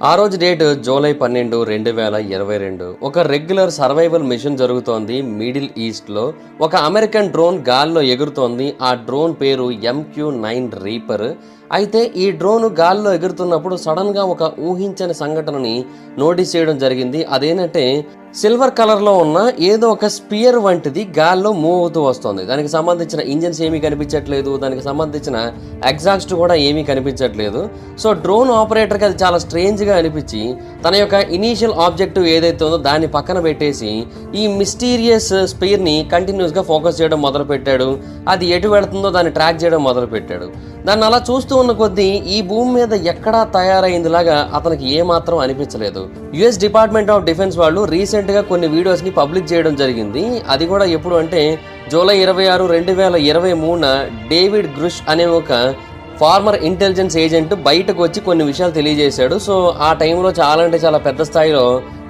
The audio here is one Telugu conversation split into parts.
ఆ రోజు డేట్ జూలై 12, 2022. ఒక రెగ్యులర్ సర్వైవల్ మిషన్ జరుగుతోంది మిడిల్ ఈస్ట్లో. ఒక అమెరికన్ డ్రోన్ గాల్లో ఎగురుతోంది. ఆ డ్రోన్ పేరు MQ-9 రీపర్. అయితే ఈ డ్రోన్ గాల్లో ఎగురుతున్నప్పుడు సడన్గా ఒక ఊహించని సంఘటనని నోటీస్ చేయడం జరిగింది. అదేంటంటే సిల్వర్ కలర్లో ఉన్న ఏదో ఒక స్పియర్ వంటిది గాల్లో మూవ్ అవుతూ వస్తుంది. దానికి సంబంధించిన ఇంజన్స్ ఏమీ కనిపించట్లేదు, దానికి సంబంధించిన ఎగ్జాస్ట్ కూడా ఏమీ కనిపించట్లేదు. సో డ్రోన్ ఆపరేటర్కి అది చాలా స్ట్రేంజ్గా అనిపించి తన యొక్క ఇనీషియల్ ఆబ్జెక్టివ్ ఏదైతే ఉందో దాన్ని పక్కన పెట్టేసి ఈ మిస్టీరియస్ స్పియర్ని కంటిన్యూస్గా ఫోకస్ చేయడం మొదలుపెట్టాడు. అది ఎటు వెళుతుందో దాన్ని ట్రాక్ చేయడం మొదలుపెట్టాడు. దాన్ని అలా చూస్తూ ఉన్న కొద్దీ ఈ భూమి మీద ఎక్కడా తయారైందిలాగా అతనికి ఏమాత్రం అనిపించలేదు. యుఎస్ డిపార్ట్మెంట్ ఆఫ్ డిఫెన్స్ వాళ్ళు రీసెంట్గా కొన్ని వీడియోస్ని పబ్లిక్ చేయడం జరిగింది. అది కూడా ఎప్పుడు అంటే జూలై 26, 2023న డేవిడ్ గ్రుష్ అనే ఒక ఫార్మర్ ఇంటెలిజెన్స్ ఏజెంట్ బయటకు వచ్చి కొన్ని విషయాలు తెలియజేశాడు. సో ఆ టైంలో చాలా పెద్ద స్థాయిలో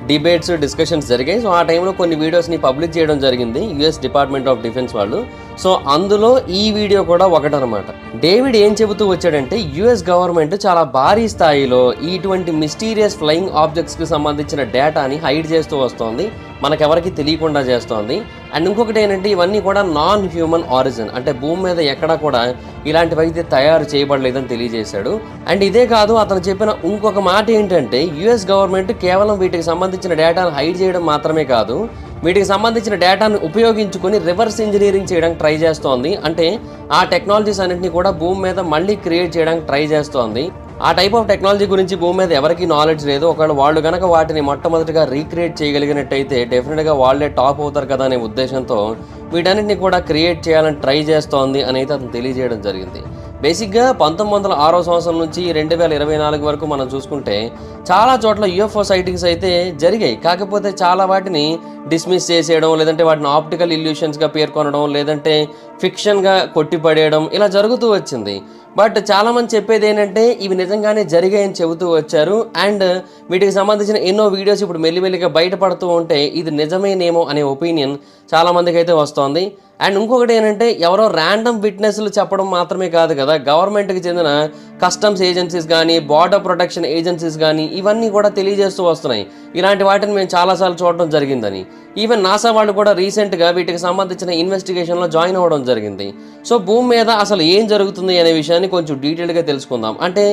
డిబేట్స్, డిస్కషన్స్ జరిగాయి. సో ఆ టైంలో కొన్ని వీడియోస్ని పబ్లిక్ చేయడం జరిగింది యుఎస్ డిపార్ట్మెంట్ ఆఫ్ డిఫెన్స్ వాళ్ళు. సో అందులో ఈ వీడియో కూడా ఒకటనమాట. డేవిడ్ ఏం చెబుతూ వచ్చాడంటే యుఎస్ గవర్నమెంట్ చాలా భారీ స్థాయిలో ఇటువంటి మిస్టీరియస్ ఫ్లయింగ్ ఆబ్జెక్ట్స్కి సంబంధించిన డేటాని హైడ్ చేస్తూ వస్తోంది, మనకెవరికి తెలియకుండా చేస్తోంది. అండ్ ఇంకొకటి ఏంటంటే ఇవన్నీ కూడా నాన్ హ్యూమన్ ఆరిజిన్, అంటే భూమి మీద ఎక్కడా కూడా ఇలాంటివి అయితే తయారు చేయబడలేదని తెలియజేశాడు. అండ్ ఇదే కాదు, అతను చెప్పిన ఇంకొక మాట ఏంటంటే యుఎస్ గవర్నమెంట్ కేవలం వీటికి సంబంధించిన డేటాను హైడ్ చేయడం మాత్రమే కాదు, వీటికి సంబంధించిన డేటాను ఉపయోగించుకొని రివర్స్ ఇంజనీరింగ్ చేయడానికి ట్రై చేస్తోంది. అంటే ఆ టెక్నాలజీస్ అన్నింటినీ కూడా భూమి మీద మళ్ళీ క్రియేట్ చేయడానికి ట్రై చేస్తోంది. ఆ టైప్ ఆఫ్ టెక్నాలజీ గురించి భూమి మీద ఎవరికీ నాలెడ్జ్ లేదు. ఒకవేళ వాళ్ళు కనుక వాటిని మొట్టమొదటిగా రీక్రియేట్ చేయగలిగినట్టయితే డెఫినెట్గా వాళ్ళే టాప్ అవుతారు కదా అనే ఉద్దేశంతో వీటన్నిటిని కూడా క్రియేట్ చేయాలని ట్రై చేస్తోంది అని అయితే అతను తెలియజేయడం జరిగింది. బేసిక్గా 1906 సంవత్సరం నుంచి 2024 వరకు మనం చూసుకుంటే చాలా చోట్ల యూఎఫ్ఓ సైటింగ్స్ అయితే జరిగాయి. కాకపోతే చాలా వాటిని డిస్మిస్ చేసేయడం, లేదంటే వాటిని ఆప్టికల్ ఇల్యూషన్స్గా పేర్కొనడం, లేదంటే ఫిక్షన్గా కొట్టిపడేయడం ఇలా జరుగుతూ వచ్చింది. బట్ చాలామంది చెప్పేది ఏంటంటే ఇవి నిజంగానే జరిగాయని చెబుతూ వచ్చారు. అండ్ వీటికి సంబంధించిన ఎన్నో వీడియోస్ ఇప్పుడు మెల్లిమెల్లిగా బయటపడుతూ ఉంటే ఇది నిజమేనేమో అనే ఒపీనియన్ చాలామందికి అయితే వస్తోంది. అండ్ ఇంకొకటి ఏంటంటే ఎవరో ర్యాండమ్ విట్నెస్లు చెప్పడం మాత్రమే కాదు కదా, గవర్నమెంట్కి చెందిన కస్టమ్స్ ఏజెన్సీస్ కానీ, బార్డర్ ప్రొటెక్షన్ ఏజెన్సీస్ కానీ ఇవన్నీ కూడా తెలియజేస్తూ వస్తున్నాయి. ఇలాంటి వాటిని మేము చాలాసార్లు చూడడం జరిగిందని. ఈవెన్ నాసా వాళ్ళు కూడా రీసెంట్గా వీటికి సంబంధించిన ఇన్వెస్టిగేషన్లో జాయిన్ అవ్వడం జరిగింది. సో భూమి మీద అసలు ఏం జరుగుతుంది అనే విషయాన్ని కొంచెం డీటెయిల్గా తెలుసుకుందాం. అంటే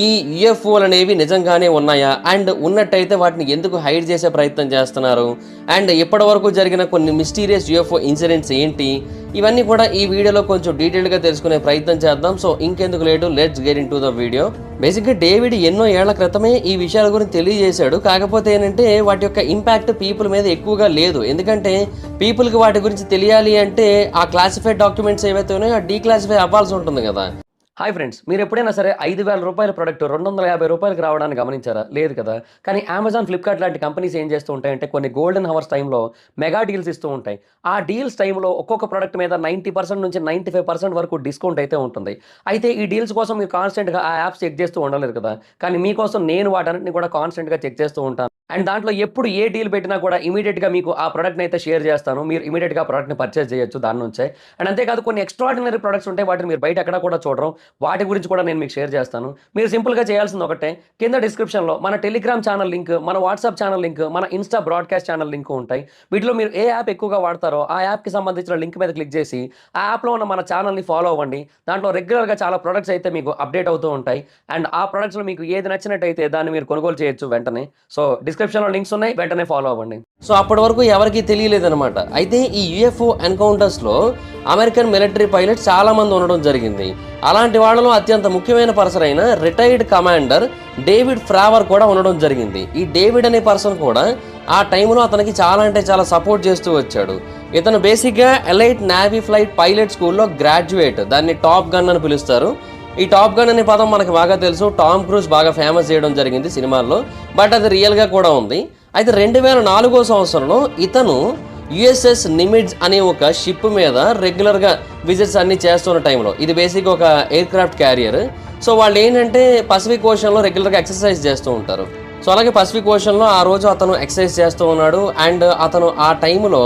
ఈ యూఎఫ్ఓలు అనేవి నిజంగానే ఉన్నాయా, అండ్ ఉన్నట్టయితే వాటిని ఎందుకు హైడ్ చేసే ప్రయత్నం చేస్తున్నారు, అండ్ ఇప్పటి వరకు జరిగిన కొన్ని మిస్టీరియస్ యూఎఫ్ఓ ఇన్సిడెంట్స్ ఏంటి, ఇవన్నీ కూడా ఈ వీడియోలో కొంచెం డీటెయిల్గా తెలుసుకునే ప్రయత్నం చేద్దాం. సో ఇంకెందుకు late, let's get in to the video. బేసిక్గా డేవిడ్ ఎన్నో ఏళ్ల క్రితమే ఈ విషయాల గురించి తెలియజేశాడు. కాకపోతే ఏంటంటే వాటి యొక్క ఇంపాక్ట్ పీపుల్ మీద ఎక్కువగా లేదు. ఎందుకంటే పీపుల్కి వాటి గురించి తెలియాలి అంటే ఆ క్లాసిఫైడ్ డాక్యుమెంట్స్ ఏవైతే ఉన్నాయో డీక్లాసిఫై అవ్వాల్సి ఉంటుంది కదా. హాయ్ ఫ్రెండ్స్, మీరు ఎప్పుడైనా సరే 5,000 రూపాయల ప్రోడక్ట్ 250 రూపాయలకు రావడానికి గమనించారా? లేదు కదా. కానీ అమెజాన్, ఫ్లిప్కార్ట్ లాంటి కంపెనీస్ ఏం చేస్తూ ఉంటాయంటే కొన్ని గోల్డెన్ హవర్స్ టైంలో మెగా డీల్స్ ఇస్తూ ఉంటాయి. ఆ డీల్స్ టైంలో ఒక్కొక్క ప్రోడక్ట్ మీద 90% నుంచి 95% వరకు డిస్కౌంట్ అయితే ఉంటుంది. అయితే ఈ డీల్స్ కోసం మీరు కాన్స్టెంట్గా ఆ యాప్స్ చెక్ చేస్తూ ఉండలేదు కదా. కానీ మీకోసం నేను వాటన్నిటిని కూడా కాన్స్టెంట్గా చెక్ చేస్తూ ఉంటాను. అండ్ దాంట్లో ఎప్పుడు ఏ డీల్ పెట్టినా కూడా ఇమీడియట్గా మీకు ఆ ప్రోడక్ట్ని అయితే షేర్ చేస్తాను. మీరు ఇమీడియట్గా ఆ ప్రోడక్ట్ని పర్చేస్ చేయొచ్చు దాని నుంచే. అండ్ అంతేకాదు కొన్ని ఎక్స్ట్రాడినరీ ప్రొడక్ట్స్ ఉంటాయి, వాటిని మీరు బయట ఎక్కడ కూడా చూడరు. వాటి గురించి కూడా నేను మీకు షేర్ చేస్తాను. మీరు సింపుల్గా చేయాల్సింది ఒకటే, కింద డిస్క్రిప్షన్లో మన టెలిగ్రామ్ ఛానల్ లింక్, మన వాట్సాప్ ఛానల్ లింక్, మన ఇన్స్టా బ్రాడ్కాస్ట్ ఛానల్ లింక్ ఉంటాయి. వీటిలో మీరు ఏ యాప్ ఎక్కువగా వాడతారో ఆ యాప్కి సంబంధించిన లింక్ మీద క్లిక్ చేసి ఆ యాప్లో ఉన్న మన ఛానల్ని ఫాలో అవ్వండి. దాంట్లో రెగ్యులర్గా చాలా ప్రొడక్ట్స్ అయితే మీకు అప్డేట్ అవుతూ ఉంటాయి. అండ్ ఆ ప్రొడక్ట్స్లో మీకు ఏది నచ్చినట్టయితే దాన్ని మీరు కొనుగోలు చేయొచ్చు వెంటనే. సో డిస్క్రిప్షన్లో లింక్స్ ఉన్నాయి, వెంటనే ఫాలో అవ్వండి. సో అప్పటి వరకు ఎవరికి తెలియలేదన్నమాట. అయితే ఈ యూఎఫ్ఓ ఎన్కౌంటర్స్లో అమెరికన్ మిలిటరీ పైలట్ చాలా మంది ఉండడం జరిగింది. అలాంటి వాళ్ళలో అత్యంత ముఖ్యమైన పర్సన్ అయిన రిటైర్డ్ కమాండర్ డేవిడ్ ఫ్రావర్ కూడా ఉండడం జరిగింది. ఈ డేవిడ్ అనే పర్సన్ కూడా ఆ టైంలో అతనికి చాలా సపోర్ట్ చేస్తూ వచ్చాడు. ఇతను బేసిక్గా ఎలైట్ నేవీ ఫ్లైట్ పైలట్ స్కూల్లో గ్రాడ్యుయేట్, దాన్ని టాప్ గన్ అని పిలుస్తారు. ఈ టాప్ గన్ అనే పదం మనకు బాగా తెలుసు, టామ్ క్రూజ్ బాగా ఫేమస్ చేయడం జరిగింది సినిమాల్లో, బట్ అది రియల్గా కూడా ఉంది. అయితే 2004 సంవత్సరంలో ఇతను యుఎస్ఎస్ నిమిడ్జ్ అనే ఒక షిప్ మీద రెగ్యులర్గా విజిట్స్ అన్ని చేస్తున్న టైంలో, ఇది బేసిక్గా ఒక ఎయిర్ క్రాఫ్ట్ క్యారియర్. సో వాళ్ళు ఏంటంటే పసిఫిక్ ఓషన్లో రెగ్యులర్గా ఎక్సర్సైజ్ చేస్తూ ఉంటారు. సో అలాగే పసిఫిక్ ఓషన్లో ఆ రోజు అతను ఎక్సర్సైజ్ చేస్తూ ఉన్నాడు. అండ్ అతను ఆ టైంలో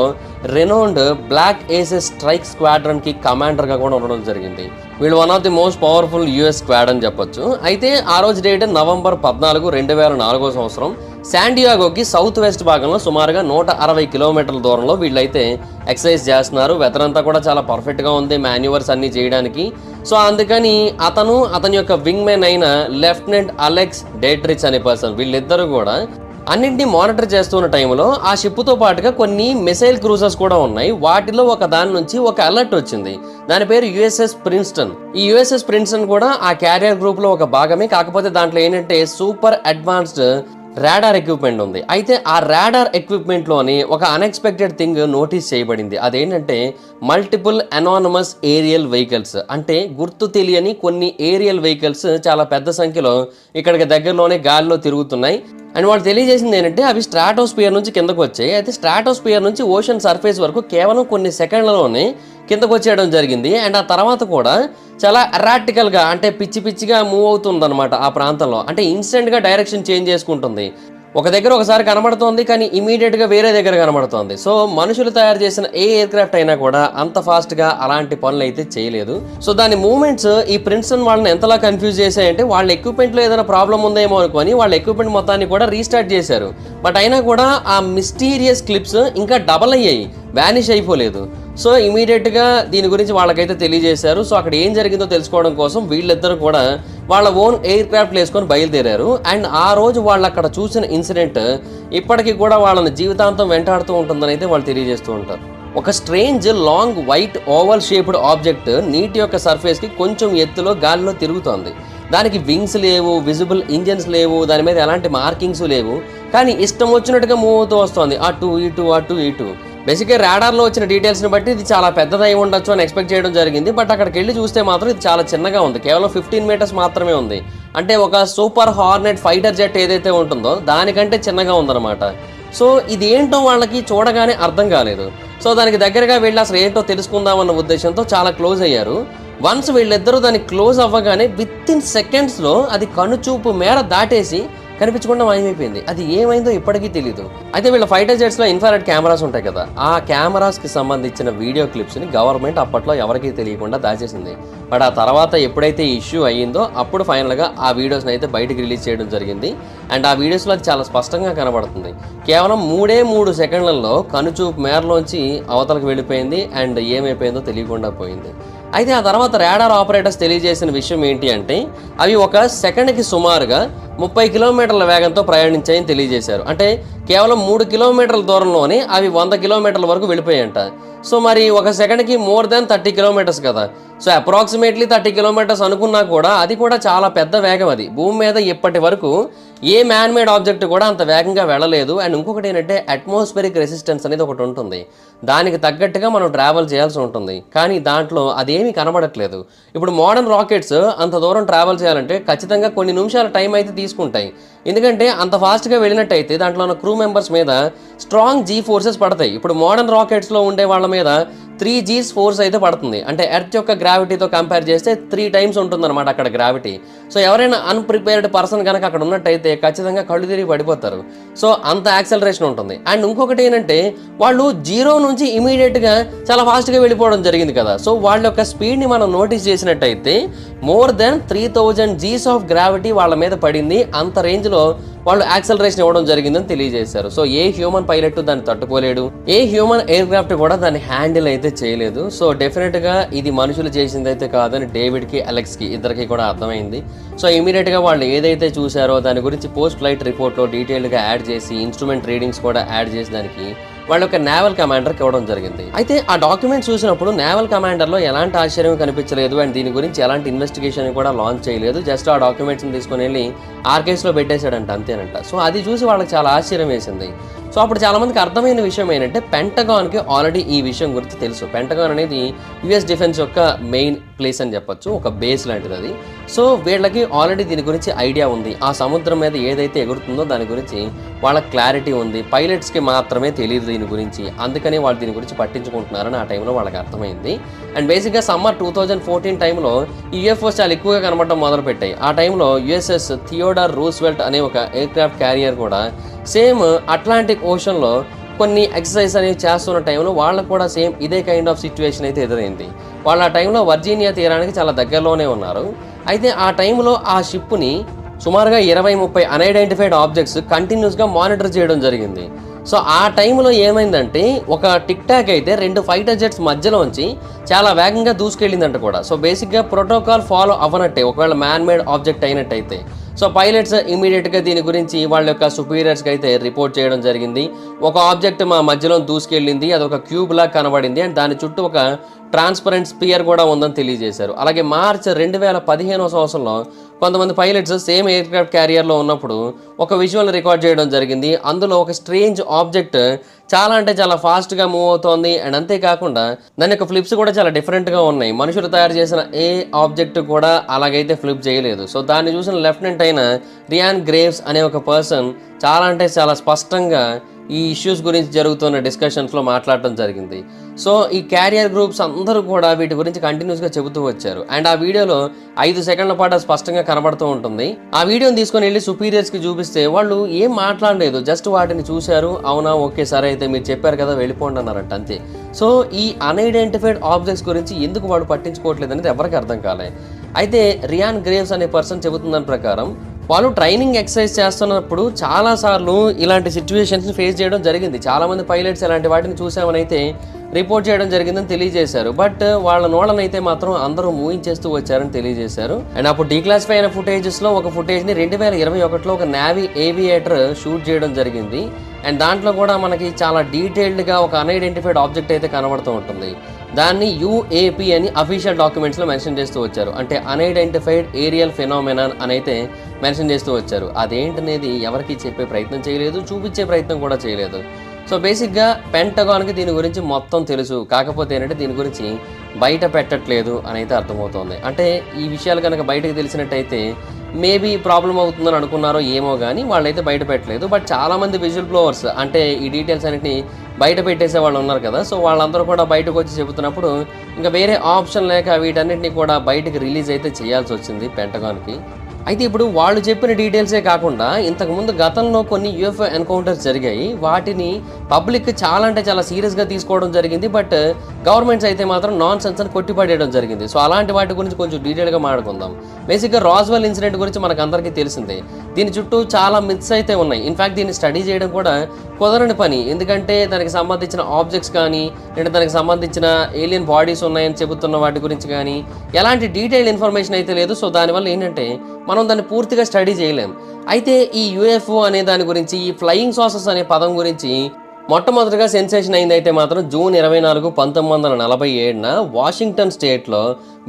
రెనౌండ్ బ్లాక్ ఏసెస్ స్ట్రైక్ స్క్వాడ్రన్కి కమాండర్గా కూడా ఉండడం జరిగింది. వీళ్ళు one of the most powerful US squad అని చెప్పొచ్చు. అయితే ఆ రోజు డేట్ నవంబర్ 14, 2004 సంవత్సరం శాండియాగోకి సౌత్ వెస్ట్ భాగంలో సుమారుగా 160 కిలోమీటర్ల దూరంలో వీళ్ళైతే ఎక్సర్సైజ్ చేస్తున్నారు. వెదర్ అంతా కూడా చాలా పర్ఫెక్ట్గా ఉంది మాన్యువర్స్ అన్ని చేయడానికి. సో అందుకని అతని యొక్క వింగ్ మెన్ అయిన లెఫ్టినెంట్ అలెక్స్ డేట్రిచ్ అనే పర్సన్ వీళ్ళిద్దరూ కూడా అన్నింటినీ మానిటర్ చేస్తున్న టైంలో ఆ షిప్తో పాటుగా కొన్ని మిసైల్ క్రూజర్స్ కూడా ఉన్నాయి. వాటిలో ఒక దాని నుంచి ఒక అలర్ట్ వచ్చింది. దాని పేరు యుఎస్ఎస్ ప్రిన్స్టన్. ఈ యుఎస్ఎస్ ప్రిన్స్టన్ కూడా ఆ క్యారియర్ గ్రూప్ లో ఒక భాగమే. కాకపోతే దాంట్లో ఏంటంటే సూపర్ అడ్వాన్స్డ్ రాడార్ ఎక్విప్మెంట్ ఉంది. అయితే ఆ రాడార్ ఎక్విప్మెంట్లోని ఒక అన్ఎక్స్పెక్టెడ్ థింగ్ నోటీస్ చేయబడింది. అదేంటంటే మల్టిపుల్ అనానమస్ ఏరియల్ వెహికల్స్, అంటే గుర్తు తెలియని కొన్ని ఏరియల్ వెహికల్స్ చాలా పెద్ద సంఖ్యలో ఇక్కడికి దగ్గరలోనే గాలిలో తిరుగుతున్నాయి. అండ్ వాళ్ళు తెలియజేసింది ఏంటంటే అవి స్ట్రాటోస్పియర్ నుంచి కిందకు వచ్చాయి. అయితే స్ట్రాటోస్పియర్ నుంచి ఓషన్ సర్ఫేస్ వరకు కేవలం కొన్ని సెకండ్లలోనే కిందకు వచ్చేయడం జరిగింది. అండ్ ఆ తర్వాత కూడా చాలా ఎరాటికల్గా, అంటే పిచ్చి పిచ్చిగా మూవ్ అవుతుంది అనమాట ఆ ప్రాంతంలో. అంటే ఇన్స్టెంట్గా డైరెక్షన్ చేంజ్ చేసుకుంటుంది. ఒక దగ్గర ఒకసారి కనబడుతోంది, కానీ ఇమీడియట్గా వేరే దగ్గర కనబడుతోంది. సో మనుషులు తయారు చేసిన ఏ ఎయిర్ క్రాఫ్ట్ అయినా కూడా అంత ఫాస్ట్గా అలాంటి పనులు అయితే చేయలేదు. సో దాని మూవ్మెంట్స్ ఈ ప్రిన్స్టన్ వాళ్ళని ఎంతలా కన్ఫ్యూజ్ చేశాయంటే వాళ్ళ ఎక్విప్మెంట్లో ఏదైనా ప్రాబ్లం ఉందేమో అనుకొని వాళ్ళ ఎక్విప్మెంట్ మొత్తాన్ని కూడా రీస్టార్ట్ చేశారు. బట్ అయినా కూడా ఆ మిస్టీరియస్ క్లిప్స్ ఇంకా డబల్ అయ్యాయి, వ్యానిష్ అయిపోలేదు. సో ఇమీడియట్గా దీని గురించి వాళ్ళకైతే తెలియజేశారు. సో అక్కడ ఏం జరిగిందో తెలుసుకోవడం కోసం వీళ్ళిద్దరూ కూడా వాళ్ళ ఓన్ ఎయిర్ క్రాఫ్ట్ వేసుకొని బయలుదేరారు. అండ్ ఆ రోజు వాళ్ళు అక్కడ చూసిన ఇన్సిడెంట్ ఇప్పటికీ కూడా వాళ్ళని జీవితాంతం వెంటాడుతూ ఉంటుందని అయితే వాళ్ళు తెలియజేస్తూ ఉంటారు. ఒక strange long white oval shaped object నీటి యొక్క సర్ఫేస్కి కొంచెం ఎత్తులో గాలిలో తిరుగుతోంది. దానికి వింగ్స్ లేవు, విజిబుల్ ఇంజన్స్ లేవు, దాని మీద ఎలాంటి మార్కింగ్స్ లేవు, కానీ ఇష్టం వచ్చినట్టుగా మూవ్ అవుతూ వస్తుంది, అటు ఇటు. బేసిక్గా రాడార్లో వచ్చిన డీటెయిల్స్ని బట్టి ఇది చాలా పెద్దదై ఉండొచ్చు అని ఎక్స్పెక్ట్ చేయడం జరిగింది. బట్ అక్కడికి వెళ్ళి చూస్తే మాత్రం ఇది చాలా చిన్నగా ఉంది, కేవలం 15 మీటర్స్ మాత్రమే ఉంది. అంటే ఒక సూపర్ హార్నెట్ ఫైటర్ జెట్ ఏదైతే ఉంటుందో దానికంటే చిన్నగా ఉందన్నమాట. సో ఇది ఏంటో వాళ్ళకి చూడగానే అర్థం కాలేదు. సో దానికి దగ్గరగా వెళ్ళి అసలు ఏంటో తెలుసుకుందామన్న ఉద్దేశంతో చాలా క్లోజ్ అయ్యారు. వన్స్ వీళ్ళిద్దరూ దానికి క్లోజ్ అవ్వగానే విత్ ఇన్ సెకండ్స్లో అది కనుచూపు మేర దాటేసి కనిపించకుండా మాయమైపోయింది. అది ఏమైందో ఇప్పటికీ తెలియదు. అయితే వీళ్ళ ఫైటర్ జెట్స్లో ఇన్ఫ్రారెడ్ కెమెరాస్ ఉంటాయి కదా, ఆ కెమెరాస్కి సంబంధించిన వీడియో క్లిప్స్ని గవర్నమెంట్ అప్పట్లో ఎవరికీ తెలియకుండా దాచేసింది. బట్ ఆ తర్వాత ఎప్పుడైతే ఇష్యూ అయ్యిందో అప్పుడు ఫైనల్గా ఆ వీడియోస్ని అయితే బయటకు రిలీజ్ చేయడం జరిగింది. అండ్ ఆ వీడియోస్లో అది చాలా స్పష్టంగా కనబడుతుంది. కేవలం 3 సెకండ్లలో కనుచూపు మేరలోంచి అవతలకు వెళ్ళిపోయింది అండ్ ఏమైపోయిందో తెలియకుండా పోయింది. అయితే ఆ తర్వాత రాడార్ ఆపరేటర్స్ తెలియజేసిన విషయం ఏంటి అంటే అవి ఒక సెకండ్కి సుమారుగా 30 కిలోమీటర్ల వేగంతో ప్రయాణించాయని తెలియజేశారు. అంటే కేవలం 3 కిలోమీటర్ల దూరంలోనే అవి 100 కిలోమీటర్ల వరకు వెళ్ళిపోయాయంట. సో మరి ఒక సెకండ్కి మోర్ దాన్ 30 కిలోమీటర్స్ కదా. సో అప్రాక్సిమేట్లీ 30 కిలోమీటర్స్ అనుకున్నా కూడా అది కూడా చాలా పెద్ద వేగం. అది భూమి మీద ఇప్పటి వరకు ఏ మ్యాన్ మేడ్ ఆబ్జెక్ట్ కూడా అంత వేగంగా వెళ్ళలేదు. అండ్ ఇంకొకటి ఏంటంటే అట్మాస్ఫిరిక్ రెసిస్టెన్స్ అనేది ఒకటి ఉంటుంది, దానికి తగ్గట్టుగా మనం ట్రావెల్ చేయాల్సి ఉంటుంది. కానీ దాంట్లో అదేమీ కనబడట్లేదు. ఇప్పుడు మోడర్న్ రాకెట్స్ అంత దూరం ట్రావెల్ చేయాలంటే ఖచ్చితంగా కొన్ని నిమిషాల టైం అయితే తీసుకుంటాయి. ఎందుకంటే అంత ఫాస్ట్గా వెళ్ళినట్టయితే దాంట్లో ఉన్న క్రూ మెంబర్స్ మీద స్ట్రాంగ్ జీ ఫోర్సెస్ పడతాయి. ఇప్పుడు మోడర్న్ రాకెట్స్లో ఉండే వాళ్ళ మీద 3Gs ఫోర్స్ అయితే పడుతుంది. అంటే ఎర్త్ యొక్క గ్రావిటీతో కంపేర్ చేస్తే 3 టైమ్స్ ఉంటుందన్నమాట అక్కడ గ్రావిటీ. సో ఎవరైనా అన్ప్రిపేర్డ్ పర్సన్ కనుక అక్కడ ఉన్నట్టయితే ఖచ్చితంగా కళ్ళు తిరిగి పడిపోతారు. సో అంత యాక్సలరేషన్ ఉంటుంది. అండ్ ఇంకొకటి ఏంటంటే వాళ్ళు 0 నుంచి ఇమీడియట్గా చాలా ఫాస్ట్గా వెళ్ళిపోవడం జరిగింది కదా. సో వాళ్ళ యొక్క స్పీడ్ని మనం నోటీస్ చేసినట్టయితే more than 3000 Gs of gravity వాళ్ళ మీద పడింది. అంత రేంజ్లో వాళ్ళు యాక్సలరేషన్ ఇవ్వడం జరిగిందని తెలియజేశారు. సో ఏ హ్యూమన్ పైలట్ దాన్ని తట్టుకోలేడు, ఏ హ్యూమన్ ఎయిర్ క్రాఫ్ట్ కూడా దాన్ని హ్యాండిల్ అయితే చేయలేదు. సో డెఫినెట్గా ఇది మనుషులు చేసిందైతే కాదని డేవిడ్కి, అలెక్స్కి ఇద్దరికి కూడా అర్థమైంది. సో ఇమీడియట్గా వాళ్ళు ఏదైతే చూశారో దాని గురించి పోస్ట్ ఫ్లైట్ రిపోర్ట్లో డీటెయిల్గా యాడ్ చేసి ఇన్స్ట్రుమెంట్ రీడింగ్స్ కూడా యాడ్ చేసి దానికి వాళ్ళ యొక్క నేవల్ కమాండర్కి ఇవ్వడం జరిగింది. అయితే ఆ డాక్యుమెంట్ చూసినప్పుడు నేవల్ కమాండర్లో ఎలాంటి ఆశ్చర్యం కనిపించలేదు. అండ్ దీని గురించి ఎలాంటి ఇన్వెస్టిగేషన్ కూడా లాంచ్ చేయలేదు. జస్ట్ ఆ డాక్యుమెంట్స్ని తీసుకుని వెళ్ళి ఆర్కేస్లో పెట్టేశాడంట, అంతేనంట. సో అది చూసి వాళ్ళకి చాలా ఆశ్చర్యం వేసింది. సో అప్పుడు చాలామందికి అర్థమైన విషయం ఏంటంటే పెంటగాన్కి ఆల్రెడీ ఈ విషయం గురించి తెలుసు. పెంటగాన్ అనేది యుఎస్ డిఫెన్స్ యొక్క మెయిన్ ప్లేస్ అని చెప్పొచ్చు, ఒక బేస్ లాంటిది అది. సో వీళ్ళకి ఆల్రెడీ దీని గురించి ఐడియా ఉంది. ఆ సముద్రం మీద ఏదైతే ఎగురుతుందో దాని గురించి వాళ్ళకి క్లారిటీ ఉంది. పైలట్స్కి మాత్రమే తెలియదు దీని గురించి, అందుకని వాళ్ళు దీని గురించి పట్టించుకుంటున్నారని ఆ టైంలో వాళ్ళకి అర్థమైంది. అండ్ బేసిక్గా సమ్మర్ 2014 టైంలో ఈ యూఎఫ్ఓస్ చాలా ఎక్కువగా కనబడటం మొదలుపెట్టాయి. ఆ టైంలో యుఎస్ఎస్ థియోడర్ రూస్వెల్ట్ అనే ఒక ఎయిర్ క్రాఫ్ట్ క్యారియర్ కూడా సేమ్ అట్లాంటిక్ ఓషన్లో కొన్ని ఎక్సర్సైజ్ అనేవి చేస్తున్న టైంలో వాళ్ళకు కూడా సేమ్ ఇదే కైండ్ ఆఫ్ సిచ్యువేషన్ అయితే ఎదురైంది. వాళ్ళు ఆ టైంలో వర్జీనియా తీరానికి చాలా దగ్గరలోనే ఉన్నారు. అయితే ఆ టైంలో ఆ షిప్ని సుమారుగా 20-30 అన్ఐడెంటిఫైడ్ ఆబ్జెక్ట్స్ కంటిన్యూస్గా మానిటర్ చేయడం జరిగింది. సో ఆ టైంలో ఏమైందంటే ఒక టిక్ టాక్ అయితే 2 ఫైటర్ జెట్స్ మధ్యలోంచి చాలా వేగంగా దూసుకెళ్ళిందంట కూడా. సో బేసిక్గా ప్రోటోకాల్ ఫాలో అవ్వనట్టే ఒకవేళ మ్యాన్ మేడ్ ఆబ్జెక్ట్ అయినట్టయితే. సో పైలట్స్ ఇమీడియట్గా దీని గురించి వాళ్ళ యొక్క సుపీరియర్స్కి అయితే రిపోర్ట్ చేయడం జరిగింది. ఒక ఆబ్జెక్ట్ మా మధ్యలో దూసుకెళ్ళింది, అది ఒక క్యూబ్ లా కనబడింది అండ్ దాని చుట్టూ ఒక ట్రాన్స్పరెంట్ స్పియర్ కూడా ఉందని తెలియజేశారు. అలాగే మార్చ్ 2015 సంవత్సరంలో కొంతమంది పైలట్స్ సేమ్ ఎయిర్ క్రాఫ్ట్ క్యారియర్లో ఉన్నప్పుడు ఒక విజువల్ రికార్డ్ చేయడం జరిగింది. అందులో ఒక స్ట్రేంజ్ ఆబ్జెక్ట్ చాలా అంటే చాలా ఫాస్ట్గా మూవ్ అవుతోంది అండ్ అంతేకాకుండా దాని యొక్క ఫ్లిప్స్ కూడా చాలా డిఫరెంట్గా ఉన్నాయి. మనుషులు తయారు చేసిన ఏ ఆబ్జెక్ట్ కూడా అలాగైతే ఫ్లిప్ చేయలేదు. సో దాన్ని చూసిన లెఫ్టినెంట్ అయిన రియాన్ గ్రేవ్స్ అనే ఒక పర్సన్ చాలా అంటే చాలా స్పష్టంగా ఈ ఇష్యూస్ గురించి జరుగుతున్న డిస్కషన్స్లో మాట్లాడటం జరిగింది. సో ఈ క్యారియర్ గ్రూప్స్ అందరూ కూడా వీటి గురించి కంటిన్యూస్గా చెబుతూ వచ్చారు అండ్ ఆ వీడియోలో 5 సెకండ్ల పాటు స్పష్టంగా కనబడుతూ ఉంటుంది. ఆ వీడియోని తీసుకొని వెళ్ళి సుపీరియర్స్కి చూపిస్తే వాళ్ళు ఏం మాట్లాడలేదు, జస్ట్ వాటిని చూశారు, అవునా ఓకే సరే అయితే మీరు చెప్పారు కదా వెళ్ళిపోండి అన్నారంట అంతే. సో ఈ అన్ఐడెంటిఫైడ్ ఆబ్జెక్ట్స్ గురించి ఎందుకు వాడు పట్టించుకోవట్లేదు అనేది ఎవరికి అర్థం కాలే. అయితే రియాన్ గ్రేవ్స్ అనే పర్సన్ చెబుతున్న ప్రకారం వాళ్ళు ట్రైనింగ్ ఎక్సర్సైజ్ చేస్తున్నప్పుడు చాలాసార్లు ఇలాంటి సిచ్యువేషన్స్ని ఫేస్ చేయడం జరిగింది. చాలామంది పైలట్స్ ఇలాంటి వాటిని చూసామని అయితే రిపోర్ట్ చేయడం జరిగిందని తెలియజేశారు. బట్ వాళ్ళ నోళ్ళనైతే మాత్రం అందరూ మూయించేస్తూ వచ్చారని తెలియజేశారు. అండ్ అప్పుడు డీక్లాసిఫై అయిన ఫుటేజెస్లో ఒక ఫుటేజ్ని 2021లో ఒక నేవీ ఏవియేటర్ షూట్ చేయడం జరిగింది. అండ్ దాంట్లో కూడా మనకి చాలా డీటెయిల్డ్గా ఒక అన్ఐడెంటిఫైడ్ ఆబ్జెక్ట్ అయితే కనబడుతూ ఉంటుంది. దాన్ని యుఏపి అని అఫీషియల్ డాక్యుమెంట్స్లో మెన్షన్ చేస్తూ వచ్చారు. అంటే అన్ఐడెంటిఫైడ్ ఏరియల్ ఫెనామినాన్ అని అయితే మెన్షన్ చేస్తూ వచ్చారు. అదేంటనేది ఎవరికి చెప్పే ప్రయత్నం చేయలేదు, చూపించే ప్రయత్నం కూడా చేయలేదు. సో బేసిక్గా పెంటగాన్కి దీని గురించి మొత్తం తెలుసు, కాకపోతే ఏంటంటే దీని గురించి బయట పెట్టట్లేదు అని అయితే అర్థమవుతోంది. అంటే ఈ విషయాలు కనుక బయటకు తెలిసినట్టయితే మేబీ ప్రాబ్లం అవుతుందని అనుకున్నారో ఏమో కానీ వాళ్ళైతే బయట పెట్టలేదు. బట్ చాలామంది విజువల్ బ్లోవర్స్ అంటే ఈ డీటెయిల్స్ అన్నిటిని బయట పెట్టేసే వాళ్ళు ఉన్నారు కదా, సో వాళ్ళందరూ కూడా బయటకు వచ్చి చెబుతున్నప్పుడు ఇంకా వేరే ఆప్షన్ లేక వీటన్నిటిని కూడా బయటకు రిలీజ్ అయితే చేయాల్సి వచ్చింది పెంటగాన్కి. అయితే ఇప్పుడు వాళ్ళు చెప్పిన డీటెయిల్సే కాకుండా ఇంతకుముందు గతంలో కొన్ని యూఎఫ్ఓ ఎన్కౌంటర్స్ జరిగాయి. వాటిని పబ్లిక్ చాలా అంటే చాలా సీరియస్గా తీసుకోవడం జరిగింది. బట్ గవర్నమెంట్స్ అయితే మాత్రం నాన్ సెన్స్ అని కొట్టిపడేయడం జరిగింది. సో అలాంటి వాటి గురించి కొంచెం డీటెయిల్గా మాట్లాడుకుందాం. బేసిక్గా రాస్వెల్ ఇన్సిడెంట్ గురించి మనకు అందరికీ తెలిసిందే. దీని చుట్టూ చాలా మిత్స్ అయితే ఉన్నాయి. ఇన్ఫ్యాక్ట్ దీన్ని స్టడీ చేయడం కూడా కుదరని పని, ఎందుకంటే దానికి సంబంధించిన ఆబ్జెక్ట్స్ కానీ లేదా దానికి సంబంధించిన ఏలియన్ బాడీస్ ఉన్నాయని చెబుతున్న వాటి గురించి కానీ ఎలాంటి డీటెయిల్డ్ ఇన్ఫర్మేషన్ అయితే లేదు. సో దానివల్ల ఏంటంటే మనం దాన్ని పూర్తిగా స్టడీ చేయలేం. అయితే ఈ యూఎఫ్ఓ అనే దాని గురించి, ఈ ఫ్లయింగ్ సాసర్స్ అనే పదం గురించి మొట్టమొదటిగా సెన్సేషన్ అయింది అయితే మాత్రం జూన్ 24, 1947న వాషింగ్టన్ స్టేట్లో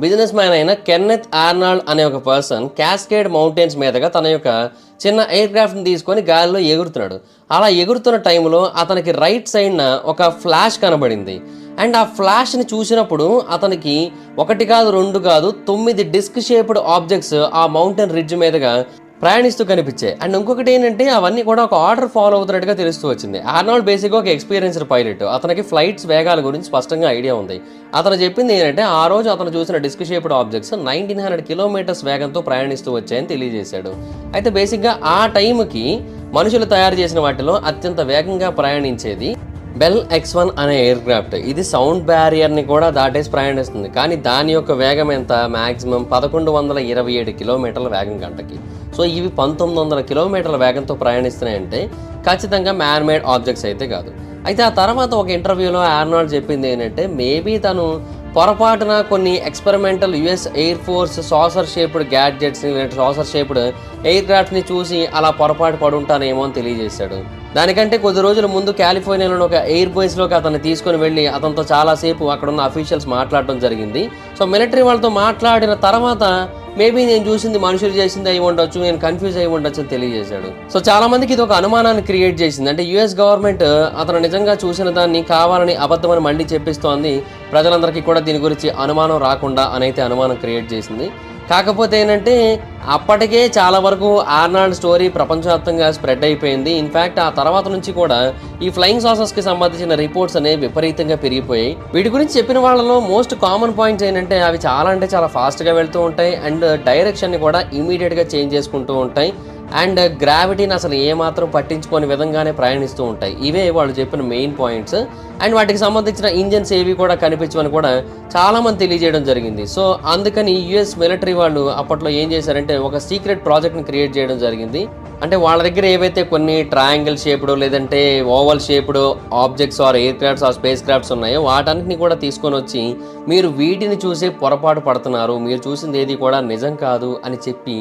బిజినెస్ మ్యాన్ అయిన కెన్నెత్ ఆర్నాల్డ్ అనే ఒక పర్సన్ క్యాస్కేడ్ మౌంటైన్స్ మీదుగా తన యొక్క చిన్న ఎయిర్ క్రాఫ్ట్ని తీసుకొని గాలిలో ఎగురుతున్నాడు. అలా ఎగురుతున్న టైంలో అతనికి రైట్ సైడ్న ఒక ఫ్లాష్ కనబడింది. అండ్ ఆ ఫ్లాష్ని చూసినప్పుడు అతనికి 1 కాదు 2 కాదు 9 డిస్క్ షేప్డ్ ఆబ్జెక్ట్స్ ఆ మౌంటైన్ రిడ్జ్ మీదుగా ప్రయాణిస్తూ కనిపించాయి. అండ్ ఇంకొకటి ఏంటంటే అవన్నీ కూడా ఒక ఆర్డర్ ఫాలో అవుతున్నట్టుగా తెలుస్తూ వచ్చింది. ఆర్నాల్డ్ బేసిక్గా ఒక ఎక్స్పీరియన్స్డ్ పైలట్, అతనికి ఫ్లైట్స్ వేగాల గురించి స్పష్టంగా ఐడియా ఉంది. అతను చెప్పింది ఏంటంటే ఆ రోజు అతను చూసిన డిస్క్ షేప్డ్ ఆబ్జెక్ట్స్ 1900 కిలోమీటర్స్ వేగంతో ప్రయాణిస్తూ వచ్చాయని తెలియజేశాడు. అయితే బేసిక్గా ఆ టైంకి మనుషులు తయారు చేసిన వాటిలో అత్యంత వేగంగా ప్రయాణించేది బెల్ X-1 అనే ఎయిర్ క్రాఫ్ట్. ఇది సౌండ్ బ్యారియర్ని కూడా దాటేసి ప్రయాణిస్తుంది. కానీ దాని యొక్క వేగం ఎంత, మ్యాక్సిమం 1127 కిలోమీటర్ల వేగం గంటకి. సో ఇవి 1900 కిలోమీటర్ల వేగంతో ప్రయాణిస్తున్నాయంటే ఖచ్చితంగా మ్యాన్ మేడ్ ఆబ్జెక్ట్స్ అయితే కాదు. అయితే ఆ తర్వాత ఒక ఇంటర్వ్యూలో ఆర్నాల్డ్ చెప్పింది ఏంటంటే మేబీ తను పొరపాటున కొన్ని experimental US air force saucer shaped గ్యాడ్జెట్స్ని లేదా సాసర్ షేప్డ్ ఎయిర్ క్రాఫ్ట్ని చూసి అలా పొరపాటు పడుంటానేమో అని తెలియజేశాడు. దానికంటే కొద్ది రోజుల ముందు కాలిఫోర్నియాలోని ఒక ఎయిర్ బేస్లోకి అతన్ని తీసుకొని వెళ్ళి అతనితో చాలాసేపు అక్కడ ఉన్న అఫీషియల్స్ మాట్లాడటం జరిగింది. సో మిలిటరీ వాళ్ళతో మాట్లాడిన తర్వాత మేబీ నేను చూసింది మనుషులు చేసింది అయి ఉండొచ్చు, నేను కన్ఫ్యూజ్ అయి ఉండొచ్చు అని తెలియజేశాడు. సో చాలా మందికి ఇది ఒక అనుమానాన్ని క్రియేట్ చేసింది. అంటే యుఎస్ గవర్నమెంట్ అతను నిజంగా చూసిన దాన్ని కావాలని అబద్ధమని మళ్ళీ చెప్పిస్తోంది. ప్రజలందరికీ కూడా దీని గురించి అనుమానం రాకుండా అనైతే అనుమానం క్రియేట్ చేసింది. కాకపోతే ఏంటంటే అప్పటికే చాలా వరకు ఆర్నాల్డ్ స్టోరీ ప్రపంచవ్యాప్తంగా స్ప్రెడ్ అయిపోయింది. ఇన్ఫ్యాక్ట్ ఆ తర్వాత నుంచి కూడా ఈ ఫ్లయింగ్ సాసర్స్కి సంబంధించిన రిపోర్ట్స్ అనేవి విపరీతంగా పెరిగిపోయాయి. వీటి గురించి చెప్పిన వాళ్ళలో మోస్ట్ కామన్ పాయింట్స్ ఏంటంటే అవి చాలా అంటే చాలా ఫాస్ట్గా వెళ్తూ ఉంటాయి అండ్ డైరెక్షన్ని కూడా ఇమీడియట్గా చేంజ్ చేసుకుంటూ ఉంటాయి అండ్ గ్రావిటీని అసలు ఏమాత్రం పట్టించుకోని విధంగానే ప్రయాణిస్తూ ఉంటాయి. ఇవే వాళ్ళు చెప్పిన మెయిన్ పాయింట్స్. అండ్ వాటికి సంబంధించిన ఇంజన్స్ ఏవి కూడా కనిపించమని కూడా చాలామంది తెలియజేయడం జరిగింది. సో అందుకని యుఎస్ మిలిటరీ వాళ్ళు అప్పట్లో ఏం చేశారంటే ఒక సీక్రెట్ ప్రాజెక్ట్ని క్రియేట్ చేయడం జరిగింది. అంటే వాళ్ళ దగ్గర ఏవైతే కొన్ని ట్రయాంగిల్ షేప్డ్ లేదంటే oval shaped objects or aircrafts or spacecrafts ఉన్నాయో వాటన్నిటిని కూడా తీసుకొని వచ్చి మీరు వీటిని చూసే పొరపాటు పడుతున్నారు, మీరు చూసింది ఏది కూడా నిజం కాదు అని చెప్పి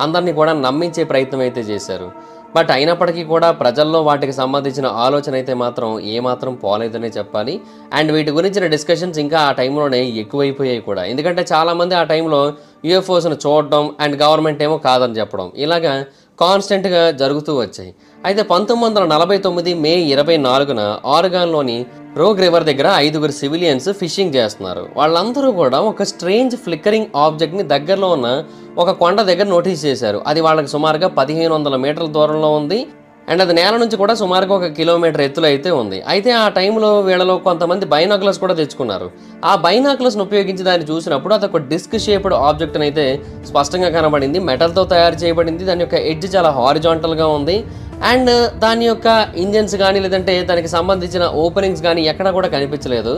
అందరినీ కూడా నమ్మించే ప్రయత్నం అయితే చేశారు. బట్ అయినప్పటికీ కూడా ప్రజల్లో వాటికి సంబంధించిన ఆలోచన అయితే మాత్రం ఏమాత్రం పోలేదనే చెప్పాలి. అండ్ వీటి గురించిన డిస్కషన్స్ ఇంకా ఆ టైంలోనే ఎక్కువైపోయాయి కూడా. ఎందుకంటే చాలామంది ఆ టైంలో యూఎఫ్ఓస్ను చూడడం అండ్ గవర్నమెంట్ ఏమో కాదని చెప్పడం ఇలాగా కాన్స్టెంట్గా జరుగుతూ వచ్చాయి. అయితే 1949 మే 24న ఆరెగాన్లోని రోగ్ రివర్ దగ్గర 5 సివిలియన్స్ ఫిషింగ్ చేస్తున్నారు. వాళ్ళందరూ కూడా ఒక స్ట్రేంజ్ ఫ్లిక్కరింగ్ ఆబ్జెక్ట్ని దగ్గరలో ఉన్న ఒక కొండ దగ్గర నోటీస్ చేశారు. అది వాళ్ళకి సుమారుగా 1500 మీటర్ల దూరంలో ఉంది. అండ్ అది నేల నుంచి కూడా సుమారుగా 1 కిలోమీటర్ ఎత్తులో అయితే ఉంది. అయితే ఆ టైంలో వీళ్ళలో కొంతమంది బైనాకులర్స్ కూడా తెచ్చుకున్నారు. ఆ బైనాకులర్స్ను ఉపయోగించి దాన్ని చూసినప్పుడు అది ఒక డిస్క్ షేప్డ్ ఆబ్జెక్ట్ అయితే స్పష్టంగా కనబడింది. మెటల్తో తయారు చేయబడింది. దాని యొక్క ఎడ్జ్ చాలా హారిజాంటల్గా ఉంది. అండ్ దాని యొక్క ఇంజన్స్ కానీ లేదంటే దానికి సంబంధించిన ఓపెనింగ్స్ కానీ ఎక్కడా కూడా కనిపించలేదు.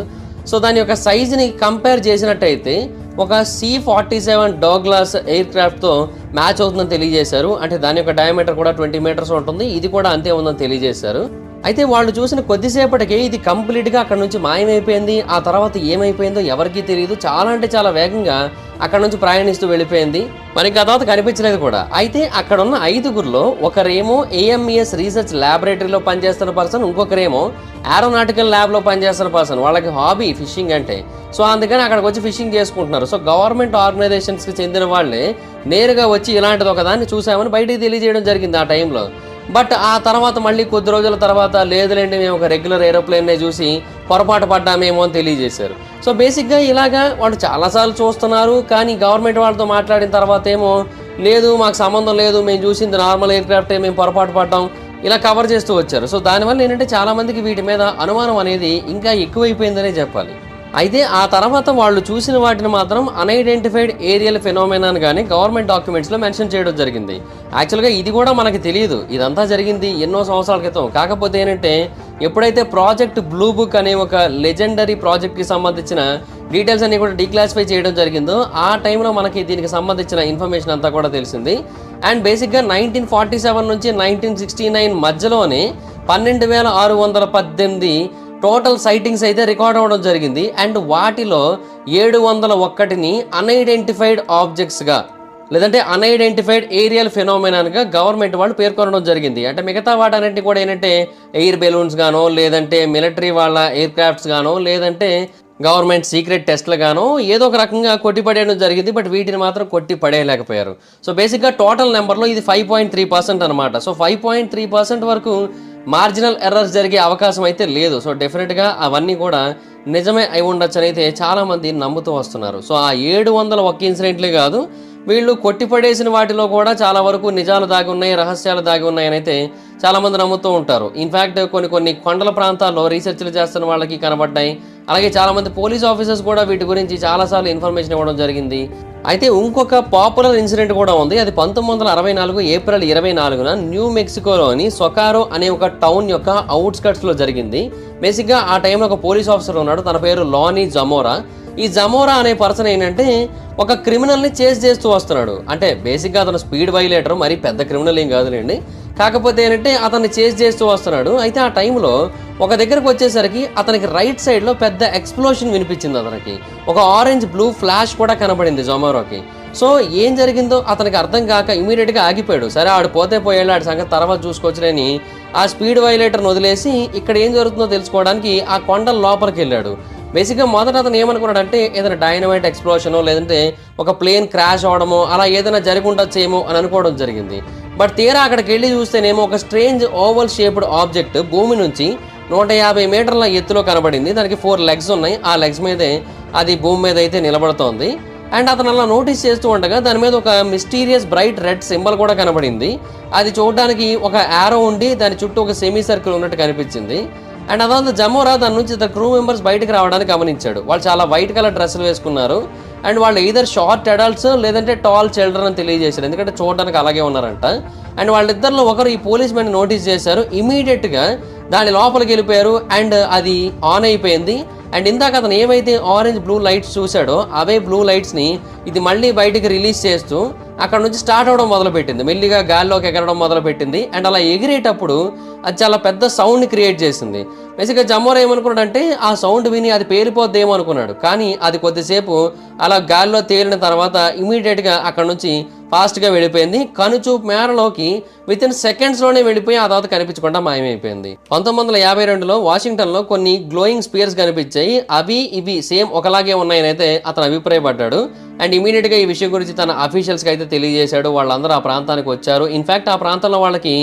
సో దాని యొక్క సైజుని కంపేర్ చేసినట్టయితే ఒక C-47 డోగ్లాస్ ఎయిర్ క్రాఫ్ట్తో మ్యాచ్ అవుతుందని తెలియజేశారు. అంటే దాని యొక్క డయామీటర్ కూడా 20 మీటర్స్ ఉంటుంది. ఇది కూడా అంతే ఉందని తెలియజేశారు. అయితే వాళ్ళు చూసిన కొద్దిసేపటికే ఇది కంప్లీట్గా అక్కడ నుంచి మాయమైపోయింది. ఆ తర్వాత ఏమైపోయిందో ఎవరికీ తెలియదు. చాలా అంటే చాలా వేగంగా అక్కడ నుంచి ప్రయాణిస్తూ వెళ్ళిపోయింది. మరి ఆ తర్వాత కనిపించలేదు కూడా. అయితే అక్కడ ఉన్న 5గురిలో ఒకరేమో AMES రీసెర్చ్ ల్యాబొరేటరీలో పనిచేస్తున్న పర్సన్, ఇంకొకరేమో ఏరోనాటికల్ ల్యాబ్లో పనిచేస్తున్న పర్సన్. వాళ్ళకి హాబీ ఫిషింగ్ అంటే. సో అందుకని అక్కడికి వచ్చి ఫిషింగ్ చేసుకుంటున్నారు. సో గవర్నమెంట్ ఆర్గనైజేషన్స్కి చెందిన వాళ్ళే నేరుగా వచ్చి ఇలాంటిది ఒకదాన్ని చూసామని బయటికి తెలియజేయడం జరిగింది ఆ టైంలో. బట్ ఆ తర్వాత మళ్ళీ కొద్ది రోజుల తర్వాత లేదులేండి మేము ఒక రెగ్యులర్ ఏరోప్లేన్నే చూసి పొరపాటు పడ్డామేమో అని తెలియజేశారు. సో బేసిక్గా ఇలాగా వాళ్ళు చాలాసార్లు చూస్తున్నారు. కానీ గవర్నమెంట్ వాళ్ళతో మాట్లాడిన తర్వాత ఏమో లేదు మాకు సంబంధం లేదు, మేము చూసింది నార్మల్ ఎయిర్ క్రాఫ్టే, మేము పొరపాటు పడ్డాం, ఇలా కవర్ చేస్తూ వచ్చారు. సో దానివల్ల ఏంటంటే చాలామందికి వీటి మీద అనుమానం అనేది ఇంకా ఎక్కువైపోయిందనే చెప్పాలి. అయితే ఆ తర్వాత వాళ్ళు చూసిన వాటిని మాత్రం అన్ఐడెంటిఫైడ్ ఏరియల్ ఫెనోమెనాన్ కానీ గవర్నమెంట్ డాక్యుమెంట్స్లో మెన్షన్ చేయడం జరిగింది. యాక్చువల్గా ఇది కూడా మనకి తెలియదు. ఇదంతా జరిగింది ఎన్నో సంవత్సరాల క్రితం. కాకపోతే ఏంటంటే ఎప్పుడైతే ప్రాజెక్ట్ బ్లూ బుక్ అనే ఒక లెజెండరీ ప్రాజెక్ట్కి సంబంధించిన డీటెయిల్స్ అన్ని కూడా డీక్లాసిఫై చేయడం జరిగిందో ఆ టైంలో మనకి దీనికి సంబంధించిన ఇన్ఫర్మేషన్ అంతా కూడా తెలిసింది. అండ్ బేసిక్గా 1947 నుంచి 1969 మధ్యలోనే 12,618 టోటల్ సైటింగ్స్ అయితే రికార్డ్ అవ్వడం జరిగింది. అండ్ వాటిలో 701ని అన్ఐడెంటిఫైడ్ ఆబ్జెక్ట్స్గా లేదంటే అన్ఐడెంటిఫైడ్ ఏరియల్ ఫెనోమెనాన్గా గవర్నమెంట్ వాళ్ళు పేర్కొనడం జరిగింది. అంటే మిగతా వాటన్నింటినీ కూడా ఏంటంటే ఎయిర్ బెలూన్స్ గానో లేదంటే మిలిటరీ వాళ్ళ ఎయిర్ క్రాఫ్ట్స్ గానో లేదంటే గవర్నమెంట్ సీక్రెట్ టెస్ట్లు గానో ఏదో ఒక రకంగా కొట్టిపడేయడం జరిగింది. బట్ వీటిని మాత్రం కొట్టి పడేయలేకపోయారు. సో బేసిక్గా టోటల్ నెంబర్లో ఇది 5.3% అనమాట. సో 5.3% వరకు మార్జినల్ ఎర్రర్స్ జరిగే అవకాశం అయితే లేదు. సో డెఫినెట్గా అవన్నీ కూడా నిజమే అయి ఉండొచ్చు అని అయితే చాలామంది నమ్ముతూ వస్తున్నారు. సో ఆ 700 ఒక్క ఇన్సిడెంట్లే కాదు, వీళ్ళు కొట్టిపడేసిన వాటిలో కూడా చాలా వరకు నిజాలు దాగి ఉన్నాయి, రహస్యాలు దాగి ఉన్నాయని అయితే చాలామంది నమ్ముతూ ఉంటారు. ఇన్ఫ్యాక్ట్ కొన్ని కొండల ప్రాంతాల్లో రీసెర్చ్లు చేస్తున్న వాళ్ళకి కనబడ్డాయి. అలాగే చాలామంది పోలీస్ ఆఫీసర్స్ కూడా వీటి గురించి చాలాసార్లు ఇన్ఫర్మేషన్ ఇవ్వడం జరిగింది. అయితే ఇంకొక పాపులర్ ఇన్సిడెంట్ కూడా ఉంది. అది 1964 ఏప్రిల్ 24న న్యూ మెక్సికోలోని సొకారో అనే ఒక టౌన్ యొక్క అవుట్స్కట్స్లో జరిగింది. బేసిక్గా ఆ టైంలో ఒక పోలీస్ ఆఫీసర్ ఉన్నాడు. తన పేరు లానీ జమోరా. ఈ జమోరా అనే పర్సన్ ఏంటంటే ఒక క్రిమినల్ని చేస్ చేస్తూ వస్తున్నాడు. అంటే బేసిక్గా అతను స్పీడ్ వైలేటర్, మరి పెద్ద క్రిమినల్ ఏం కాదులేండి. కాకపోతే ఏంటంటే అతన్ని చేస్ చేస్తూ వస్తున్నాడు. అయితే ఆ టైంలో ఒక దగ్గరకు వచ్చేసరికి అతనికి రైట్ సైడ్లో పెద్ద ఎక్స్ప్లోషన్ వినిపించింది. అతనికి ఒక ఆరెంజ్ బ్లూ ఫ్లాష్ కూడా కనబడింది జమోరాకి. సో ఏం జరిగిందో అతనికి అర్థం కాక ఇమీడియట్గా ఆగిపోయాడు. సరే ఆడు పోతే పోయాడు, ఆడి సంగతి తర్వాత చూసుకోవచ్చులేని ఆ స్పీడ్ వైలేటర్ని వదిలేసి ఇక్కడ ఏం జరుగుతుందో తెలుసుకోవడానికి ఆ కొండల లోపలికి వెళ్ళాడు. బేసిక్గా మొదట అతను ఏమనుకున్నాడంటే ఏదైనా డైనమైట్ ఎక్స్ప్లోషనో లేదంటే ఒక ప్లేన్ క్రాష్ అవడమో అలా ఏదైనా జరిగి ఉండొచ్చేమో అని అనుకోవడం జరిగింది. బట్ తీరా అక్కడికి వెళ్ళి చూస్తేనేమో ఒక స్ట్రేంజ్ ఓవల్ షేప్డ్ ఆబ్జెక్ట్ భూమి నుంచి 150 మీటర్ల ఎత్తులో కనబడింది. దానికి 4 లెగ్స్ ఉన్నాయి. ఆ లెగ్స్ మీదే అది భూమి మీద అయితే నిలబడుతోంది. అండ్ అతను అలా నోటీస్ చేస్తూ ఉండగా దాని మీద ఒక మిస్టీరియస్ బ్రైట్ రెడ్ సింబల్ కూడా కనబడింది. అది చూడడానికి ఒక యారో ఉండి దాని చుట్టూ ఒక సెమీ సర్కిల్ ఉన్నట్టు కనిపించింది. అండ్ అదంతా జమోరా దాని నుంచి ఇద్దరు క్రూ మెంబర్స్ బయటకు రావడానికి గమనించాడు. వాళ్ళు చాలా వైట్ కలర్ డ్రెస్సులు వేసుకున్నారు. అండ్ వాళ్ళు ఈదర్ షార్ట్ అడల్ట్స్ లేదంటే టాల్ చిల్డ్రన్ అని తెలియజేశారు. ఎందుకంటే చూడడానికి అలాగే ఉన్నారంట. అండ్ వాళ్ళిద్దరిలో ఒకరు ఈ పోలీస్ మ్యాన్ నోటీస్ చేశారు. ఇమీడియట్గా దాని లోపలికి వెళ్ళిపోయారు అండ్ అది ఆన్ అయిపోయింది. అండ్ ఇందాక అతను ఏవైతే ఆరెంజ్ బ్లూ లైట్స్ చూశాడో అవే బ్లూ లైట్స్ని ఇది మళ్ళీ బయటికి రిలీజ్ చేస్తూ అక్కడ నుంచి స్టార్ట్ అవ్వడం మొదలుపెట్టింది, మెల్లిగా గాల్లోకి ఎగరడం మొదలుపెట్టింది. అండ్ అలా ఎగిరేటప్పుడు అది చాలా పెద్ద సౌండ్ని క్రియేట్ చేసింది. బేసిక్గా జమ్మోరా ఏమనుకున్నాడంటే ఆ సౌండ్ విని అది పేలిపోద్దేమో అనుకున్నాడు, కానీ అది కొద్దిసేపు అలా గాల్లో తేలిన తర్వాత ఇమీడియట్గా అక్కడ నుంచి ఫాస్ట్గా వెళ్ళిపోయింది. కనుచూపు మేరలోకి వితిన్ సెకండ్స్లోనే వెళ్ళిపోయి ఆ తర్వాత కనిపించకుండా మాయమైపోయింది. 1952లో వాషింగ్టన్లో కొన్ని గ్లోయింగ్ స్పియర్స్ కనిపించాయి. అవి ఇవి సేమ్ ఒకలాగే ఉన్నాయని అయితే అతను అభిప్రాయపడ్డాడు. అండ్ ఇమీడియట్గా ఈ విషయం గురించి తన అఫీషియల్స్కి అయితే తెలియజేశాడు. వాళ్ళందరూ ఆ ప్రాంతానికి వచ్చారు. ఇన్ఫ్యాక్ట్ ఆ ప్రాంతంలో వాళ్ళకి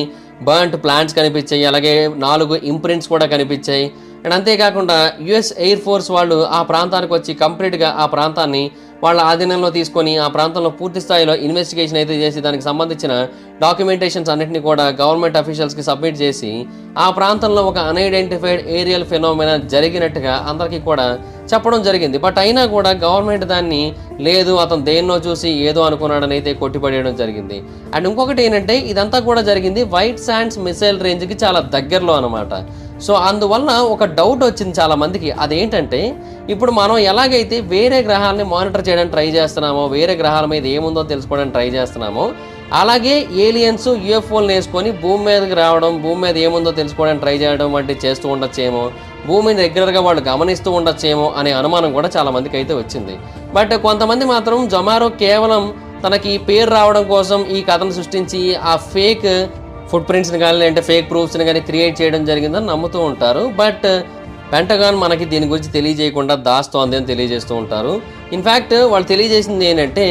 బర్న్ట్ ప్లాంట్స్ కనిపించాయి, అలాగే 4 ఇంప్రింట్స్ కూడా కనిపించాయి. అండ్ అంతేకాకుండా యుఎస్ ఎయిర్ ఫోర్స్ వాళ్ళు ఆ ప్రాంతానికి వచ్చి కంప్లీట్గా ఆ ప్రాంతాన్ని వాళ్ళ ఆధీనంలో తీసుకొని ఆ ప్రాంతంలో పూర్తి స్థాయిలో ఇన్వెస్టిగేషన్ అయితే చేసి దానికి సంబంధించిన డాక్యుమెంటేషన్స్ అన్నింటినీ కూడా గవర్నమెంట్ అఫీషియల్స్కి సబ్మిట్ చేసి ఆ ప్రాంతంలో ఒక అన్ఐడెంటిఫైడ్ ఏరియల్ ఫెనోమెనా జరిగినట్టుగా అందరికీ కూడా చెప్పడం జరిగింది. బట్ అయినా కూడా గవర్నమెంట్ దాన్ని లేదు, అతను దేన్నో చూసి ఏదో అనుకున్నాడని అయితే కొట్టిపడేయడం జరిగింది. అండ్ ఇంకొకటి ఏంటంటే ఇదంతా కూడా జరిగింది వైట్ శాండ్స్ మిసైల్ రేంజ్కి చాలా దగ్గరలో అనమాట. సో అందువల్ల ఒక డౌట్ వచ్చింది చాలా మందికి. అదేంటంటే ఇప్పుడు మనం ఎలాగైతే వేరే గ్రహాలని మానిటర్ చేయడానికి ట్రై చేస్తున్నామో, వేరే గ్రహాల మీద ఏముందో తెలుసుకోవడానికి ట్రై చేస్తున్నామో, అలాగే ఏలియన్స్ యూఎఫ్ఓలను వేసుకొని భూమి మీదకి రావడం, భూమి మీద ఏముందో తెలుసుకోవడానికి ట్రై చేయడం వంటివి చేస్తూ ఉండొచ్చేమో, భూమిని రెగ్యులర్గా వాళ్ళు గమనిస్తూ ఉండొచ్చేమో అనే అనుమానం కూడా చాలా మందికి అయితే వచ్చింది. బట్ కొంతమంది మాత్రం జొమారో కేవలం తనకి పేరు రావడం కోసం ఈ కథను సృష్టించి ఆ ఫేక్ ఫుట్ ప్రింట్స్ని కానీ అంటే ఫేక్ ప్రూఫ్స్ని కానీ క్రియేట్ చేయడం జరిగిందని నమ్ముతూ ఉంటారు. బట్ పెంటగాన్ మనకి దీని గురించి తెలియజేయకుండా దాస్తోంది అని తెలియజేస్తూ ఉంటారు. ఇన్ఫ్యాక్ట్ వాళ్ళు తెలియజేసింది ఏంటంటే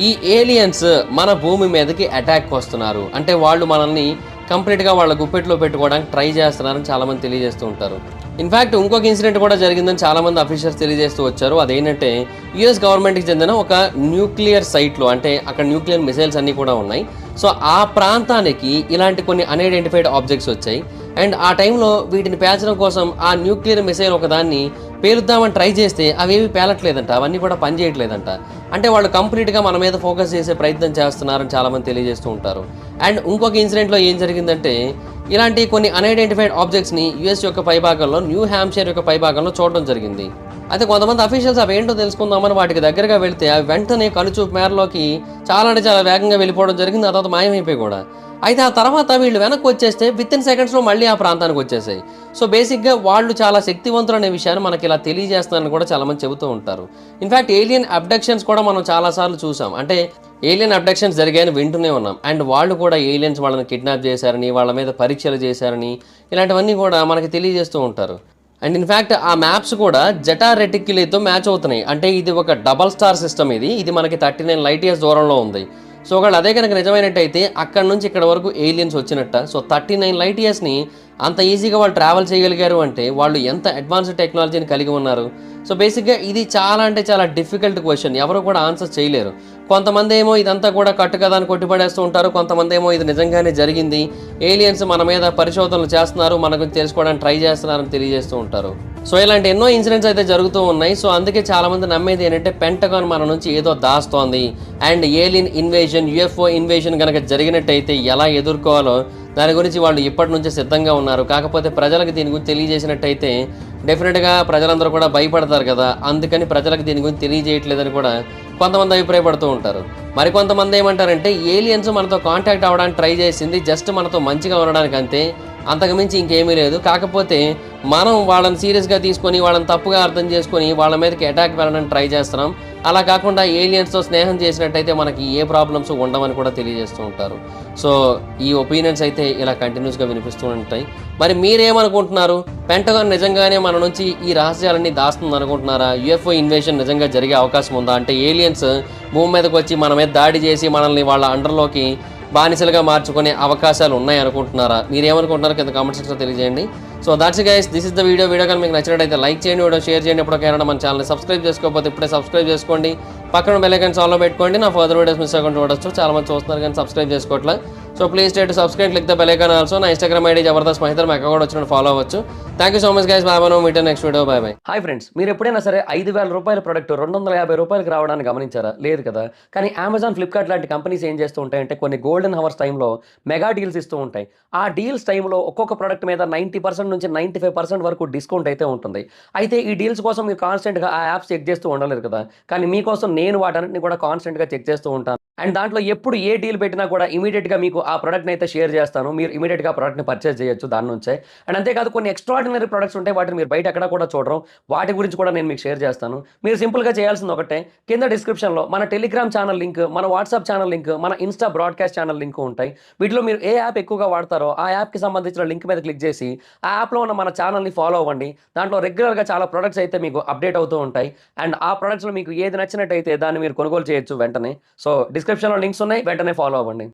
ఈ ఏలియన్స్ మన భూమి మీదకి అటాక్ వస్తున్నారు, అంటే వాళ్ళు మనల్ని కంప్లీట్గా వాళ్ళ గుప్పెట్లో పెట్టుకోవడానికి ట్రై చేస్తున్నారని చాలామంది తెలియజేస్తూ ఉంటారు. ఇన్ఫ్యాక్ట్ ఇంకొక ఇన్సిడెంట్ కూడా జరిగిందని చాలామంది అఫీషియల్స్ తెలియజేస్తూ వచ్చారు. అదేంటంటే యుఎస్ గవర్నమెంట్కి చెందిన ఒక న్యూక్లియర్ సైట్లో, అంటే అక్కడ న్యూక్లియర్ మిసైల్స్ అన్నీ కూడా ఉన్నాయి. సో ఆ ప్రాంతానికి ఇలాంటి కొన్ని అన్ఐడెంటిఫైడ్ ఆబ్జెక్ట్స్ వచ్చాయి. అండ్ ఆ టైంలో వీటిని పేల్చడం కోసం ఆ న్యూక్లియర్ మిసైల్ ఒకదాన్ని పేలుద్దామని ట్రై చేస్తే అవేవి పేలట్లేదంట, అవన్నీ కూడా పనిచేయట్లేదంట. అంటే వాళ్ళు కంప్లీట్గా మన మీద ఫోకస్ చేసే ప్రయత్నం చేస్తున్నారని చాలామంది తెలియజేస్తూ ఉంటారు. అండ్ ఇంకొక ఇన్సిడెంట్లో ఏం జరిగిందంటే ఇలాంటి కొన్ని అన్ఐడెంటిఫైడ్ ఆబ్జెక్ట్స్ని యుఎస్ యొక్క పైభాగంలో, న్యూ హ్యాంప్షైర్ యొక్క పైభాగంలో చూడడం జరిగింది. అయితే కొంతమంది అఫీషియల్స్ అవి ఏంటో తెలుసుకుందామని వాటికి దగ్గరగా వెళితే అవి వెంటనే కనుచూపు మేరలోకి చాలా అంటే చాలా వేగంగా వెళ్ళిపోవడం జరిగింది. ఆ తర్వాత మాయమైపోయి కూడా. అయితే ఆ తర్వాత వీళ్ళు వెనక్కి వచ్చేస్తే వితిన్ సెకండ్స్లో మళ్ళీ ఆ ప్రాంతానికి వచ్చేసాయి. సో బేసిక్గా వాళ్ళు చాలా శక్తివంతులు అనే విషయాన్ని మనకి ఇలా తెలియజేస్తున్నారని కూడా చాలామంది చెబుతూ ఉంటారు. ఇన్ఫ్యాక్ట్ ఏలియన్ అబ్డక్షన్స్ కూడా మనం చాలాసార్లు చూసాం, అంటే ఏలియన్ అబ్డక్షన్స్ జరిగాయని వింటూనే ఉన్నాం. అండ్ వాళ్ళు కూడా ఏలియన్స్ వాళ్ళని కిడ్నాప్ చేశారని, వాళ్ళ మీద పరీక్షలు చేశారని, ఇలాంటివన్నీ కూడా మనకి తెలియజేస్తూ ఉంటారు. అండ్ ఇన్ఫ్యాక్ట్ ఆ మ్యాప్స్ కూడా జటా రెటిక్యులేతో మ్యాచ్ అవుతున్నాయి. అంటే ఇది ఒక డబల్ స్టార్ సిస్టమ్, ఇది మనకి 39 లైట్ ఇయర్స్ దూరంలో ఉంది. సో ఒకళ్ళు అదే కనుక నిజమైనట్టయితే అక్కడ నుంచి ఇక్కడ వరకు ఏలియన్స్ వచ్చినట్ట. సో 39 లైట్ ఇయర్స్ని అంత ఈజీగా వాళ్ళు ట్రావెల్ చేయగలిగారు అంటే వాళ్ళు ఎంత అడ్వాన్స్డ్ టెక్నాలజీని కలిగి ఉన్నారు. సో బేసిక్గా ఇది చాలా అంటే చాలా డిఫికల్ట్ క్వశ్చన్, ఎవరు కూడా ఆన్సర్ చేయలేరు. కొంతమంది ఏమో ఇదంతా కూడా కట్టు కదా అని కొట్టిపడేస్తూ ఉంటారు, కొంతమంది ఏమో ఇది నిజంగానే జరిగింది, ఏలియన్స్ మన మీద పరిశోధనలు చేస్తున్నారు, మనకు తెలుసుకోవడానికి ట్రై చేస్తున్నారని తెలియజేస్తూ ఉంటారు. సో ఇలాంటి ఎన్నో ఇన్సిడెంట్స్ అయితే జరుగుతూ ఉన్నాయి. సో అందుకే చాలామంది నమ్మేది ఏంటంటే పెంటగాన్ మన నుంచి ఏదో దాస్తోంది and alien invasion, UFO invasion కనుక జరిగినట్టయితే ఎలా ఎదుర్కోవాలో దాని గురించి వాళ్ళు ఇప్పటి నుంచే సిద్ధంగా ఉన్నారు. కాకపోతే ప్రజలకు దీని గురించి తెలియజేసినట్టయితే డెఫినెట్గా ప్రజలందరూ కూడా భయపడతారు కదా, అందుకని ప్రజలకు దీని గురించి తెలియజేయట్లేదని కూడా కొంతమంది అభిప్రాయపడుతూ ఉంటారు. మరికొంతమంది ఏమంటారంటే ఏలియన్స్ మనతో కాంటాక్ట్ అవ్వడానికి ట్రై చేసింది జస్ట్ మనతో మంచిగా ఉండడానికి అంతే, అంతకుమించి ఇంకేమీ లేదు. కాకపోతే మనం వాళ్ళని సీరియస్గా తీసుకొని వాళ్ళని తప్పుగా అర్థం చేసుకొని వాళ్ళ మీదకి అటాక్ వెళ్ళడానికి ట్రై చేస్తున్నాం. అలా కాకుండా ఏలియన్స్తో స్నేహం చేసినట్టయితే మనకి ఏ ప్రాబ్లమ్స్ ఉండవని కూడా తెలియజేస్తూ ఉంటారు. సో ఈ ఒపీనియన్స్ అయితే ఇలా కంటిన్యూస్గా వినిపిస్తూ ఉంటాయి. మరి మీరేమనుకుంటున్నారు? పెంటగాన్ నిజంగానే మన నుంచి ఈ రహస్యాలన్నీ దాస్తుంది అనుకుంటున్నారా? యుఎఫ్ఓ ఇన్వేషన్ నిజంగా జరిగే అవకాశం ఉందా? అంటే ఏలియన్స్ భూమి మీదకి వచ్చి మన మీద దాడి చేసి మనల్ని వాళ్ళ అండర్లోకి బానిసలుగా మార్చుకునే అవకాశాలు ఉన్నాయి అనుకుంటున్నారా? మీరేమనుకుంటున్నారో కింద కామెంట్ సెక్షన్లో తెలియజేయండి. So that's guys, this is the video. కానీ మీకు నచ్చినట్టయితే లైక్ చేయండి, వీడియో షేర్ చేయండి. ఎప్పటికైనా మన ఛానల్ని సబ్స్క్రైబ్ చేసుకోకపోతే ఇప్పుడే సబ్స్క్రైబ్ చేసుకోండి, పక్కన బెల్ ఐకాన్ ఆన్లో పెట్టుకోండి. నా ఫర్దర్ వీడియోస్ మిస్ అవ్వకుండా చూడొచ్చు. చాలా మంది చూస్తున్నారు కానీ సబ్స్క్రైబ్ చేసుకోవట్లేదు. So please stay to subscribe, click the bell icon also. నా ఇన్స్టాగ్రామ్ ఐడి జబర్దస్త్ మహేందర్, మా కూడా వచ్చినట్టు ఫాలో అవ్వచ్చు. Thank you so much guys. Bye bye. Meet next video. Bye bye. Hi friends, మీరు ఎప్పుడైనా సరే 5,000 రూపాయల ప్రొడక్ట్ 250 రూపాయలకి రావడానికి గమనించారా? లేదు కదా. కానీ అమెజాన్, ఫ్లిప్కార్ట్ లాంటి కంపెనీస్ ఏం చేస్తూ ఉంటాయంటే కొన్ని గోల్డెన్ హవర్స్ టైంలో మెగా డీల్స్ ఇస్తూ ఉంటాయి. ఆ డీల్స్ టైంలో ఒక్కొక్క ప్రొడక్ట్ మీద 90% నుంచి 95% వరకు డిస్కౌంట్ అయితే ఉంటుంది. అయితే ఈ డీల్స్ కోసం మీరు కాన్స్టెంట్గా ఆ యాప్స్ చెక్ చేస్తూ ఉండలేరు కదా. కానీ మీకోసం నేను వాటన్నిటిని కూడా కాన్స్టెంట్గా చెక్ చేస్తూ ఉంటాను. అండ్ దాంట్లో ఎప్పుడు ఏ డీల్ పెట్టినా కూడా ఇమీడియట్గా మీకు ఆ ప్రొడక్ట్ని అయితే షేర్ చేస్తాను. మీరు ఇమీడియట్గా ఆ ప్రొడక్ట్ని పర్చేస్ చేయొచ్చు దాని నుంచే. అండ్ అంతేకాదు కొన్ని ఎక్స్ట్రాడినరీ ప్రొడక్ట్స్ ఉంటాయి, వాటిని మీరు బయట ఎక్కడ కూడా చూడరు. వాటి గురించి కూడా నేను మీకు షేర్ చేస్తాను. మీరు సింపుల్గా చేయాల్సింది ఒకటే, కింద డిస్క్రిప్షన్లో మన టెలిగ్రామ్ ఛానల్ లింక్, మన వాట్సాప్ ఛానల్ లింక్, మన ఇన్స్టా బ్రాడ్కాస్ట్ ఛానల్ లింక్ ఉంటాయి. వీటిలో మీరు ఏ యాప్ ఎక్కువగా వాడతారో ఆ యాప్కి సంబంధించిన లింక్ మీద క్లిక్ చేసి ఆ యాప్లో ఉన్న మన ఛానల్ని ఫాలో అవ్వండి. దాంట్లో రెగ్యులర్గా చాలా ప్రొడక్ట్స్ అయితే మీకు అప్డేట్ అవుతూ ఉంటాయి. అండ్ ఆ ప్రొడక్ట్స్లో మీకు ఏది నచ్చినట్టయితే దాన్ని మీరు కొనుగోలు చేయొచ్చు వెంటనే. సో డిస్క్రిప్షన్లో లింక్స్ ఉన్నాయి, వెంటనే ఫాలో అవ్వండి.